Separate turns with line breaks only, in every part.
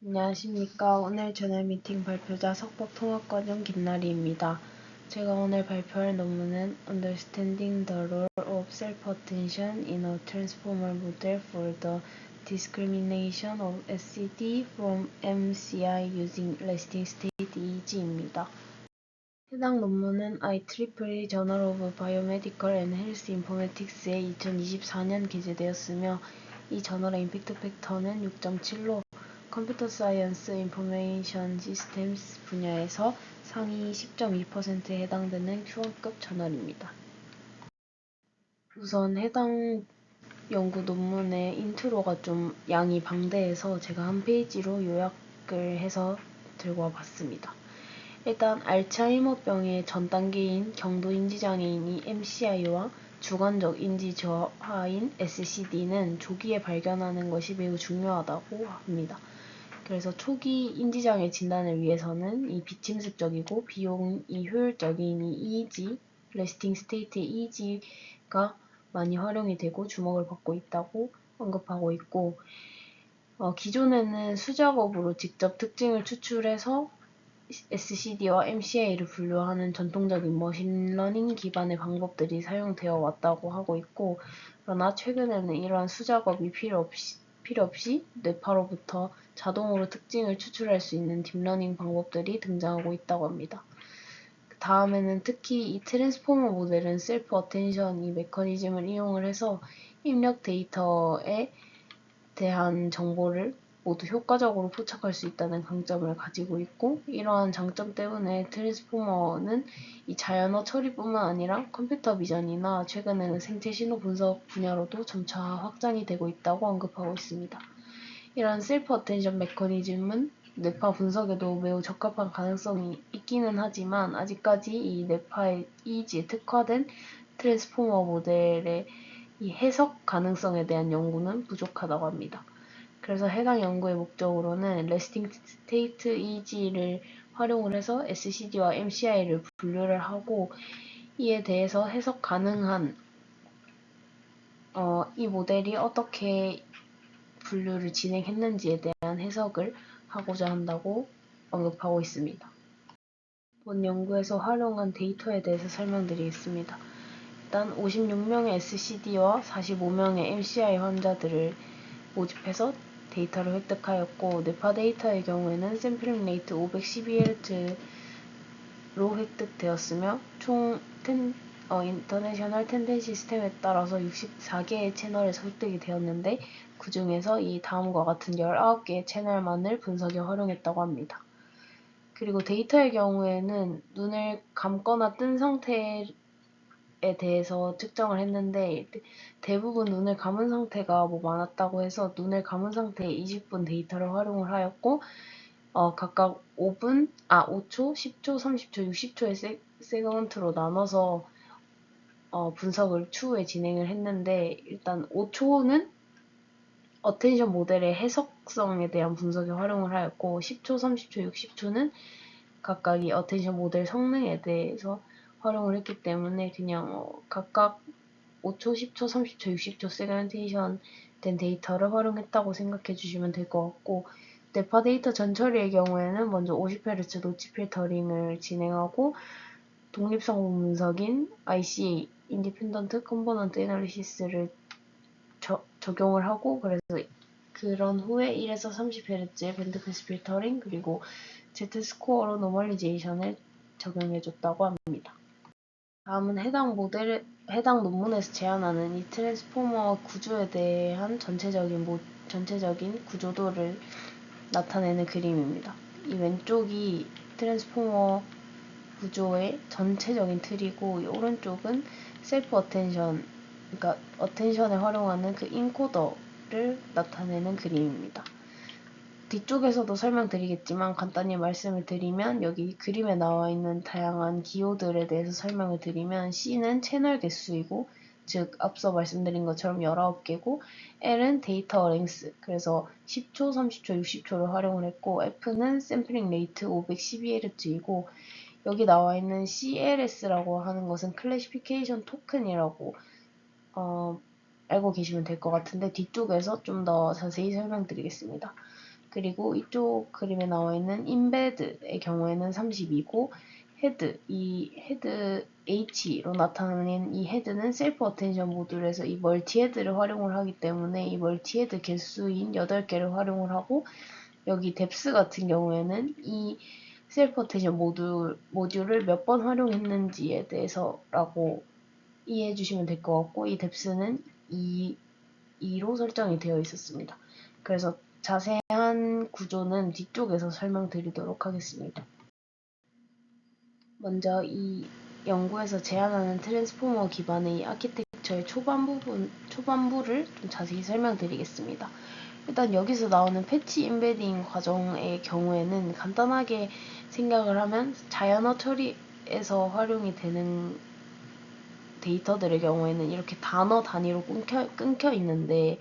안녕하십니까. 오늘 저널 미팅 발표자 석법통합과정 김나리입니다. 제가 오늘 발표할 논문은 Understanding the Role of Self-Attention in a Transformer Model for the Discrimination of SCD from MCI Using Resting State EEG입니다. 해당 논문은 IEEE Journal of Biomedical and Health Informatics에 2024년 게재되었으며 이 저널의 임팩트 팩터는 6.7로 컴퓨터 사이언스 인포메이션 시스템스 분야에서 상위 10.2%에 해당되는 Q1급 저널입니다. 우선 해당 연구 논문의 인트로가 좀 양이 방대해서 제가 한 페이지로 요약을 해서 들고 와봤습니다. 일단 알츠하이머병의 전 단계인 경도인지장애인이 MCI와 주관적 인지 저하인 SCD는 조기에 발견하는 것이 매우 중요하다고 합니다. 그래서 초기 인지장애 진단을 위해서는 이 비침습적이고 비용이 효율적인 이 EEG, 레스팅 스테이트의 EEG가 많이 활용이 되고 주목을 받고 있다고 언급하고 있고, 기존에는 수작업으로 직접 특징을 추출해서 SCD와 MCI를 분류하는 전통적인 머신러닝 기반의 방법들이 사용되어 왔다고 하고 있고, 그러나 최근에는 이러한 수작업이 필요 없이 뇌파로부터 자동으로 특징을 추출할 수 있는 딥러닝 방법들이 등장하고 있다고 합니다. 다음에는 특히 이 트랜스포머 모델은 셀프 어텐션 이 메커니즘을 이용을 해서 입력 데이터에 대한 정보를 모두 효과적으로 포착할 수 있다는 강점을 가지고 있고, 이러한 장점 때문에 트랜스포머는 이 자연어 처리뿐만 아니라 컴퓨터 비전이나 최근에는 생체 신호 분석 분야로도 점차 확장이 되고 있다고 언급하고 있습니다. 이러한 셀프 어텐션 메커니즘은 뇌파 분석에도 매우 적합한 가능성이 있기는 하지만 아직까지 이 뇌파의 EEG에 특화된 트랜스포머 모델의 이 해석 가능성에 대한 연구는 부족하다고 합니다. 그래서 해당 연구의 목적으로는 레스팅 스테이트 EEG를 활용을 해서 SCD와 MCI를 분류를 하고, 이에 대해서 해석 가능한 이 모델이 어떻게 분류를 진행했는지에 대한 해석을 하고자 한다고 언급하고 있습니다. 본 연구에서 활용한 데이터에 대해서 설명드리겠습니다. 일단 56명의 SCD와 45명의 MCI 환자들을 모집해서 데이터를 획득하였고, 뇌파 데이터의 경우에는 샘플링 레이트 512Hz로 획득되었으며 총 인터내셔널 텐덴시 시스템에 따라서 64개의 채널에서 획득이 되었는데, 그 중에서 이 다음과 같은 19개의 채널만을 분석에 활용했다고 합니다. 그리고 데이터의 경우에는 눈을 감거나 뜬 상태에 대해서 측정을 했는데, 대부분 눈을 감은 상태가 많았다고 해서 눈을 감은 상태의 20분 데이터를 활용을 하였고, 각각 5초, 10초, 30초, 60초의 세그먼트로 나눠서 분석을 추후에 진행을 했는데, 일단 5초는 어텐션 모델의 해석성에 대한 분석에 활용을 하였고, 10초, 30초, 60초는 각각 이 어텐션 모델 성능에 대해서 활용을 했기 때문에 그냥 각각 5초, 10초, 30초, 60초 세그멘테이션 된 데이터를 활용했다고 생각해 주시면 될 것 같고, 뇌파 데이터 전처리의 경우에는 먼저 50Hz 노치 필터링을 진행하고 독립성분 분석인 ICA, Independent Component Analysis를 적용을 하고, 그래서 그런 후에 1에서 30Hz의 밴드패스 필터링 그리고 Z스코어로 노멀리제이션을 적용해줬다고 합니다. 다음은 해당 논문에서 제안하는 이 트랜스포머 구조에 대한 전체적인 구조도를 나타내는 그림입니다. 이 왼쪽이 트랜스포머 구조의 전체적인 틀이고, 이 오른쪽은 셀프 어텐션, 그러니까 어텐션에 활용하는 그 인코더를 나타내는 그림입니다. 뒤쪽에서도 설명드리겠지만 간단히 말씀을 드리면, 여기 그림에 나와 있는 다양한 기호들에 대해서 설명을 드리면, C는 채널 개수이고, 즉 앞서 말씀드린 것처럼 19개고, L은 데이터 랭스, 그래서 10초, 30초, 60초를 활용을 했고, F는 샘플링 레이트 512Hz이고, 여기 나와 있는 CLS라고 하는 것은 클래시피케이션 토큰이라고 알고 계시면 될 것 같은데, 뒤쪽에서 좀 더 자세히 설명드리겠습니다. 그리고 이쪽 그림에 나와 있는 인베드의 경우에는 32고 이 헤드 H로 나타나는 이 헤드는 셀프 어텐션 모듈에서 이 멀티 헤드를 활용을 하기 때문에 이 멀티 헤드 개수인 8개를 활용을 하고, 여기 뎁스 같은 경우에는 이 셀프 어텐션 모듈을 몇 번 활용했는지에 대해서라고 이해해 주시면 될 것 같고, 이 뎁스는 2로 설정이 되어 있었습니다. 그래서 자세한 구조는 뒤쪽에서 설명드리도록 하겠습니다. 먼저 이 연구에서 제안하는 트랜스포머 기반의 이 아키텍처의 초반부를 좀 자세히 설명드리겠습니다. 일단 여기서 나오는 패치 임베딩 과정의 경우에는 간단하게 생각을 하면 자연어 처리에서 활용이 되는 데이터들의 경우에는 이렇게 단어 단위로 끊겨 있는데,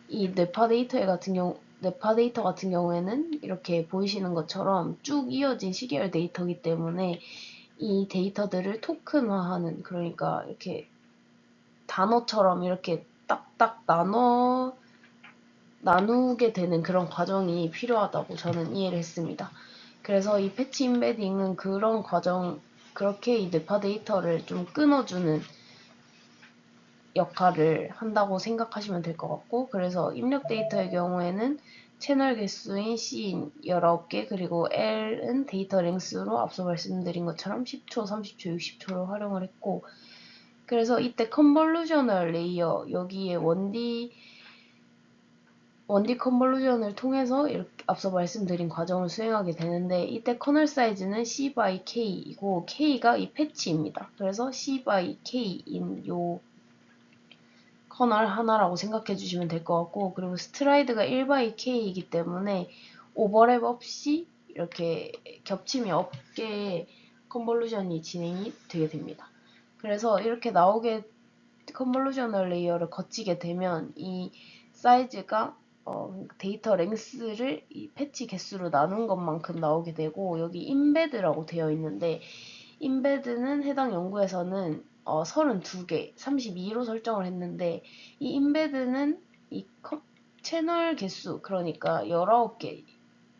이 뇌파 데이터 같은 경우에는 이렇게 보이시는 것처럼 쭉 이어진 시계열 데이터이기 때문에 이 데이터들을 토큰화하는, 그러니까 이렇게 단어처럼 이렇게 딱딱 나누게 되는 그런 과정이 필요하다고 저는 이해를 했습니다. 그래서 이 패치 임베딩은 그렇게 이 뇌파 데이터를 좀 끊어주는 역할을 한다고 생각하시면 될 것 같고, 그래서 입력 데이터의 경우에는 채널 개수인 C인 19개, 그리고 L은 데이터 랭스로 앞서 말씀드린 것처럼 10초, 30초, 60초를 활용을 했고, 그래서 이때 컨볼루셔널 레이어, 여기에 1D 컨볼루션을 통해서 이렇게 앞서 말씀드린 과정을 수행하게 되는데, 이때 커널 사이즈는 C by K이고 K가 이 패치입니다. 그래서 C by K인 요 커널 하나라고 생각해 주시면 될 것 같고, 그리고 스트라이드가 1/k이기 때문에 오버랩 없이 이렇게 겹침이 없게 컨볼루션이 진행이 되게 됩니다. 그래서 이렇게 컨볼루셔널 레이어를 거치게 되면 이 사이즈가 데이터 랭스를 이 패치 개수로 나눈 것만큼 나오게 되고, 여기 인베드라고 되어 있는데, 인베드는 해당 연구에서는 32개, 32로 설정을 했는데, 이 인베드는 이 채널 개수, 그러니까 19개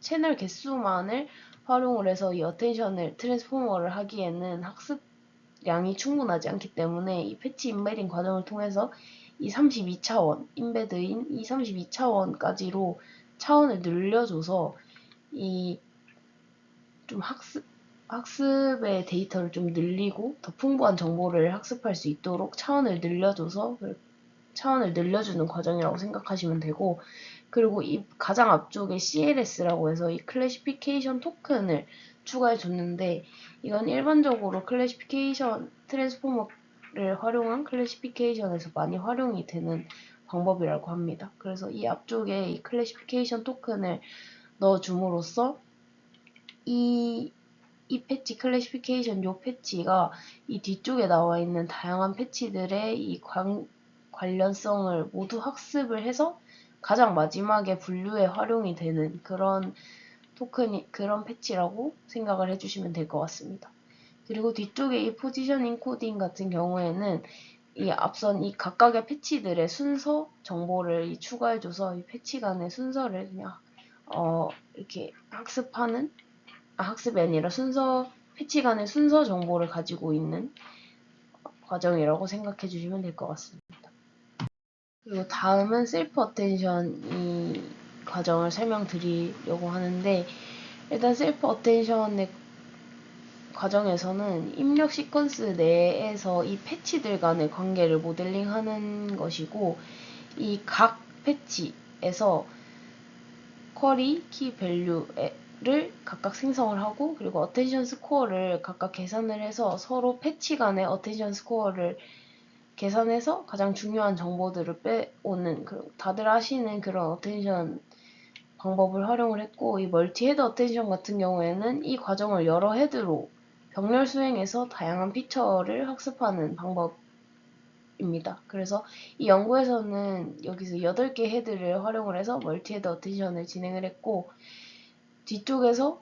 채널 개수만을 활용을 해서 이 어텐션을 트랜스포머를 하기에는 학습량이 충분하지 않기 때문에 이 패치 인베딩 과정을 통해서 이 32차원, 인베드인 이 32차원까지로 차원을 늘려줘서 이 좀 학습의 데이터를 좀 늘리고 더 풍부한 정보를 학습할 수 있도록 차원을 늘려주는 과정이라고 생각하시면 되고, 그리고 이 가장 앞쪽에 CLS라고 해서 이 클래시피케이션 토큰을 추가해 줬는데, 이건 일반적으로 클래시피케이션 트랜스포머를 활용한 클래시피케이션에서 많이 활용이 되는 방법이라고 합니다. 그래서 이 앞쪽에 이 클래시피케이션 토큰을 넣어줌으로써 이 패치 클래시피케이션 요 패치가 이 뒤쪽에 나와 있는 다양한 패치들의 이 관련성을 모두 학습을 해서 가장 마지막에 분류에 활용이 되는 그런 그런 패치라고 생각을 해주시면 될 것 같습니다. 그리고 뒤쪽에 이 포지셔닝 코딩 같은 경우에는 이 앞선 이 각각의 패치들의 순서 정보를 추가해줘서 이 패치 간의 순서를 그냥 이렇게 학습이 아니라 패치 간의 순서 정보를 가지고 있는 과정이라고 생각해 주시면 될 것 같습니다. 그리고 다음은 셀프 어텐션 이 과정을 설명드리려고 하는데, 일단 셀프 어텐션의 과정에서는 입력 시퀀스 내에서 이 패치들 간의 관계를 모델링하는 것이고, 이 각 패치에서 쿼리, 키 밸류를 각각 생성을 하고, 그리고 어텐션 스코어를 각각 계산을 해서 서로 패치 간의 어텐션 스코어를 계산해서 가장 중요한 정보들을 빼오는, 다들 아시는 그런 어텐션 방법을 활용을 했고, 이 멀티 헤드 어텐션 같은 경우에는 이 과정을 여러 헤드로 병렬 수행해서 다양한 피처를 학습하는 방법입니다. 그래서 이 연구에서는 여기서 8개 헤드를 활용을 해서 멀티 헤드 어텐션을 진행을 했고, 뒤쪽에서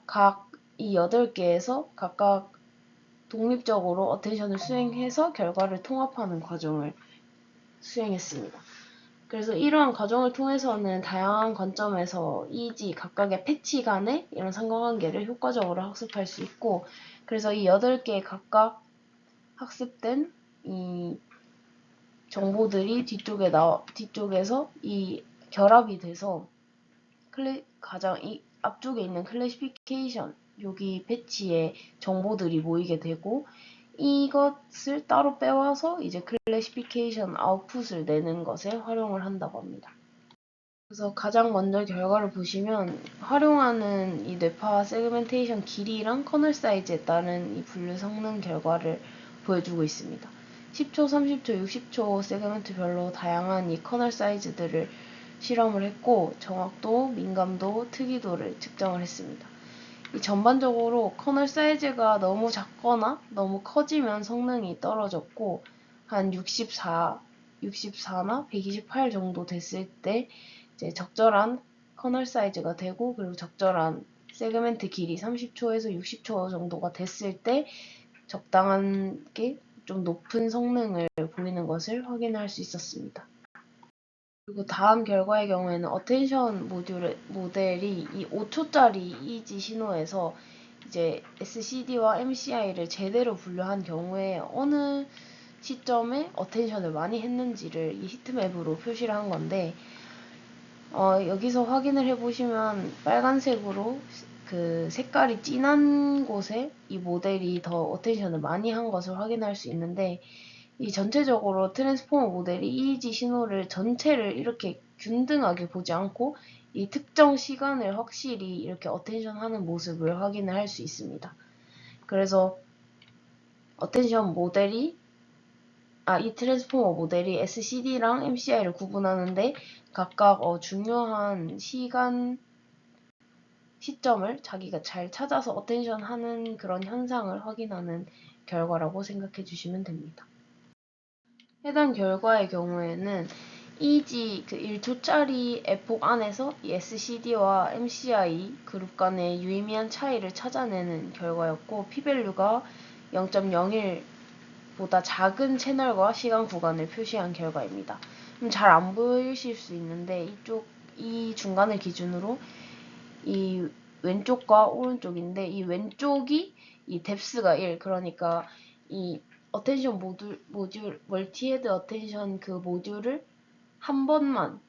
이 8개에서 각각 독립적으로 어텐션을 수행해서 결과를 통합하는 과정을 수행했습니다. 그래서 이러한 과정을 통해서는 다양한 관점에서 EEG 각각의 패치 간의 이런 상관관계를 효과적으로 학습할 수 있고, 그래서 이 8개 각각 학습된 이 정보들이 뒤쪽에서 이 결합이 돼서 가장 이 앞쪽에 있는 클래시피케이션, 여기 패치에 정보들이 모이게 되고, 이것을 따로 빼와서 이제 클래시피케이션 아웃풋을 내는 것에 활용을 한다고 합니다. 그래서 가장 먼저 결과를 보시면 활용하는 이 뇌파 세그멘테이션 길이랑 커널 사이즈에 따른 이 분류 성능 결과를 보여주고 있습니다. 10초, 30초, 60초 세그멘트별로 다양한 이 커널 사이즈들을 실험을 했고, 정확도, 민감도, 특이도를 측정을 했습니다. 이 전반적으로 커널 사이즈가 너무 작거나 너무 커지면 성능이 떨어졌고, 한 64나 128 정도 됐을 때 이제 적절한 커널 사이즈가 되고, 그리고 적절한 세그멘트 길이 30초에서 60초 정도가 됐을 때 적당한 게 좀 높은 성능을 보이는 것을 확인할 수 있었습니다. 그리고 다음 결과의 경우에는 어텐션 모델이 이 5초짜리 EEG 신호에서 이제 SCD와 MCI를 제대로 분류한 경우에 어느 시점에 어텐션을 많이 했는지를 이 히트맵으로 표시를 한 건데, 여기서 확인을 해보시면 빨간색으로 그 색깔이 진한 곳에 이 모델이 더 어텐션을 많이 한 것을 확인할 수 있는데, 이 전체적으로 트랜스포머 모델이 EEG 신호를 전체를 이렇게 균등하게 보지 않고 이 특정 시간을 확실히 이렇게 어텐션 하는 모습을 확인을 할 수 있습니다. 그래서 어텐션 모델이 이 트랜스포머 모델이 SCD랑 MCI를 구분하는데 각각 중요한 시점을 자기가 잘 찾아서 어텐션 하는 그런 현상을 확인하는 결과라고 생각해 주시면 됩니다. 해당 결과의 경우에는 EEG 그 1초짜리 에폭 안에서 이 SCD와 MCI 그룹 간의 유의미한 차이를 찾아내는 결과였고, p-value가 0.01보다 작은 채널과 시간 구간을 표시한 결과입니다. 잘 안 보이실 수 있는데 이 중간을 기준으로 이 왼쪽과 오른쪽인데, 이 왼쪽이 이 뎁스가 1, 그러니까 이 어텐션 모듈 멀티헤드 어텐션 그 모듈을 한 번만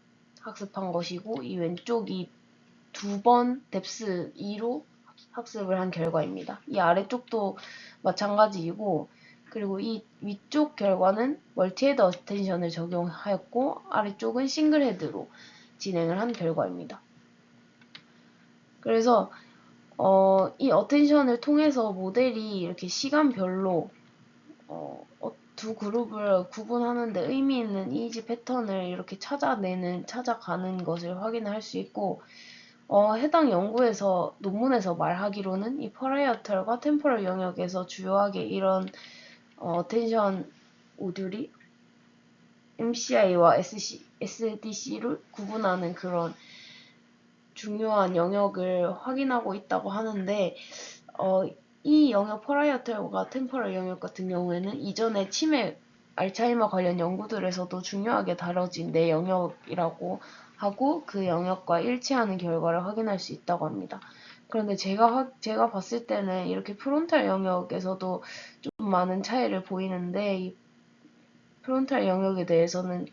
학습한 것이고, 이 왼쪽이 2번 뎁스 2로 학습을 한 결과입니다. 이 아래쪽도 마찬가지이고, 그리고 이 위쪽 결과는 멀티헤드 어텐션을 적용하였고, 아래쪽은 싱글 헤드로 진행을 한 결과입니다. 그래서 이 어텐션을 통해서 모델이 이렇게 시간별로 두 그룹을 구분하는데 의미 있는 EEG 패턴을 이렇게 찾아가는 것을 확인할 수 있고, 해당 연구에서 논문에서 말하기로는 이 퍼라이어털과 템포럴 영역에서 주요하게 이런 어텐션 모듈이 MCI와 SDC를 구분하는 그런 중요한 영역을 확인하고 있다고 하는데, 이 영역 퍼라이어털과 템포럴 영역 같은 경우에는 이전에 치매 알츠하이머 관련 연구들에서도 중요하게 다뤄진 내 영역이라고 하고, 그 영역과 일치하는 결과를 확인할 수 있다고 합니다. 그런데 제가 봤을 때는 이렇게 프론탈 영역에서도 좀 많은 차이를 보이는데, 이 프론탈 영역에 대해서는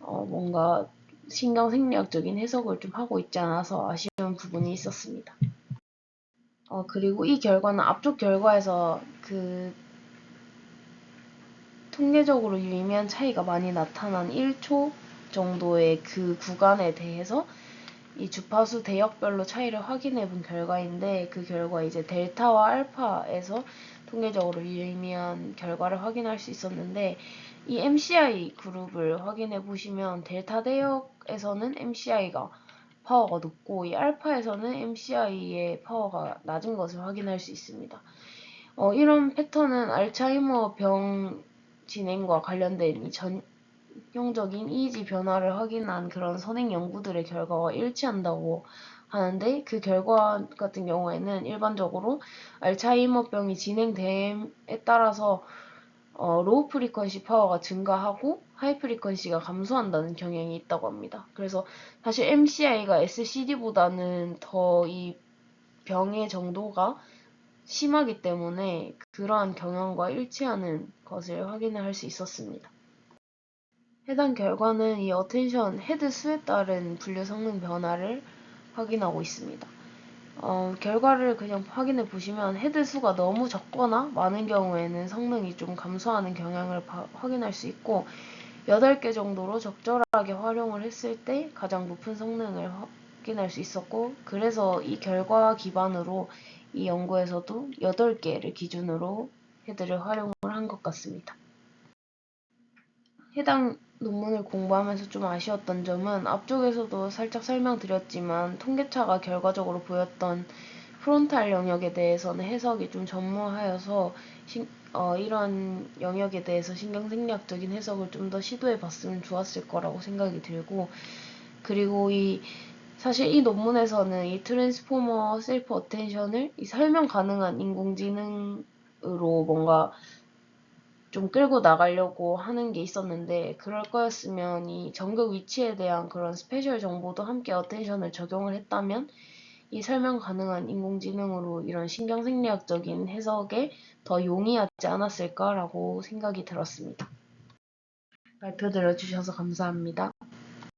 뭔가 신경생리학적인 해석을 좀 하고 있지 않아서 아쉬운 부분이 있었습니다. 그리고 이 결과는 앞쪽 결과에서 그 통계적으로 유의미한 차이가 많이 나타난 1초 정도의 그 구간에 대해서 이 주파수 대역별로 차이를 확인해 본 결과인데, 그 결과 이제 델타와 알파에서 통계적으로 유의미한 결과를 확인할 수 있었는데, 이 MCI 그룹을 확인해 보시면 델타 대역에서는 MCI가 파워가 높고 이 알파에서는 MCI의 파워가 낮은 것을 확인할 수 있습니다. 이런 패턴은 알츠하이머 병 진행과 관련된 이 전형적인 EEG 변화를 확인한 그런 선행 연구들의 결과와 일치한다고 하는데, 그 결과 같은 경우에는 일반적으로 알츠하이머병이 진행됨에 따라서 로우 프리퀀시 파워가 증가하고 하이 프리퀀시가 감소한다는 경향이 있다고 합니다. 그래서 사실 MCI가 SCD보다는 더 이 병의 정도가 심하기 때문에 그러한 경향과 일치하는 것을 확인을 할 수 있었습니다. 해당 결과는 이 어텐션 헤드 수에 따른 분류 성능 변화를 확인하고 있습니다. 결과를 그냥 확인해 보시면 헤드 수가 너무 적거나 많은 경우에는 성능이 좀 감소하는 경향을 확인할 수 있고 8개 정도로 적절하게 활용을 했을 때 가장 높은 성능을 확인할 수 있었고 그래서 이 결과 기반으로 이 연구에서도 8개를 기준으로 헤드를 활용을 한 것 같습니다. 해당 논문을 공부하면서 좀 아쉬웠던 점은 앞쪽에서도 살짝 설명드렸지만 통계차가 결과적으로 보였던 프론탈 영역에 대해서는 해석이 좀 전무하여서 이런 영역에 대해서 신경생리학적인 해석을 좀 더 시도해 봤으면 좋았을 거라고 생각이 들고 그리고 사실 이 논문에서는 이 트랜스포머 셀프 어텐션을 이 설명 가능한 인공지능으로 뭔가 좀 끌고 나가려고 하는 게 있었는데 그럴 거였으면 이 전극 위치에 대한 그런 스페셜 정보도 함께 어텐션을 적용을 했다면 이 설명 가능한 인공지능으로 이런 신경생리학적인 해석에 더 용이하지 않았을까라고 생각이 들었습니다. 발표 들어주셔서 감사합니다.